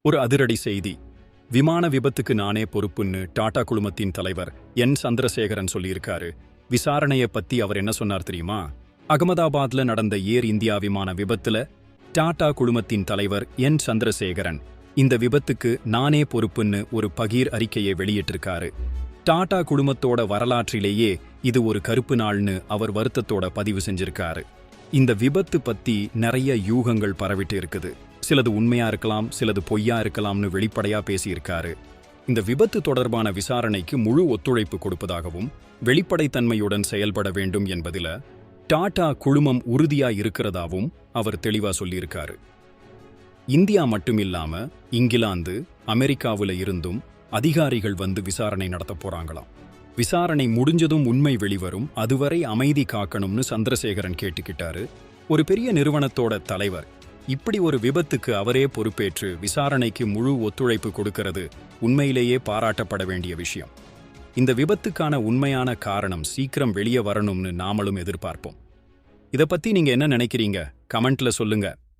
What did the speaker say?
ஒரு அதிரடி செய்தி. விமான விபத்துக்கு நானே பொறுப்புன்னு டாடா குழுமத்தின் தலைவர் என் சந்திரசேகரன் சொல்லியிருக்காரு. விசாரணையை பத்தி அவர் என்ன சொன்னார் தெரியுமா? அகமதாபாத்ல நடந்த ஏர் இந்தியா விமான விபத்துல டாடா குழுமத்தின் தலைவர் என் சந்திரசேகரன் இந்த விபத்துக்கு நானே பொறுப்புன்னு ஒரு பகீர் அறிக்கையை வெளியிட்டிருக்காரு. டாடா குழுமத்தோட வரலாற்றிலேயே இது ஒரு கருப்பு நாள்னு அவர் வருத்தத்தோட பதிவு செஞ்சிருக்காரு. இந்த விபத்து பத்தி நிறைய யூகங்கள் பரவிட்டு இருக்குது. சிலது உண்மையா இருக்கலாம், சிலது பொய்யா இருக்கலாம்னு வெளிப்படையா பேசியிருக்காரு. இந்த விபத்து தொடர்பான விசாரணைக்கு முழு ஒத்துழைப்பு கொடுப்பதாகவும் வெளிப்படைத்தன்மையுடன் செயல்பட வேண்டும் என்பதில டாடா குழுமம் உறுதியா இருக்கிறதாவும் அவர் தெளிவா சொல்லியிருக்காரு. இந்தியா மட்டுமில்லாம இங்கிலாந்து, அமெரிக்காவுல இருந்தும் அதிகாரிகள் வந்து விசாரணை நடத்த போறாங்களாம். விசாரணை முடிஞ்சதும் உண்மை வெளிவரும், அதுவரை அமைதி காக்கணும்னு சந்திரசேகரன் கேட்டுக்கிட்டாரு. ஒரு பெரிய நிறுவனத்தோட தலைவர் இப்படி ஒரு விபத்துக்கு அவரே பொறுப்பேற்று விசாரணைக்கு முழு ஒத்துழைப்பு கொடுக்கிறது உண்மையிலேயே பாராட்டப்பட வேண்டிய விஷயம். இந்த விபத்துக்கான உண்மையான காரணம் சீக்கிரம் வெளியே வரணும்னு நாமளும் எதிர்பார்ப்போம். இதை பத்தி நீங்க என்ன நினைக்கிறீங்க? கமெண்ட்ல சொல்லுங்க.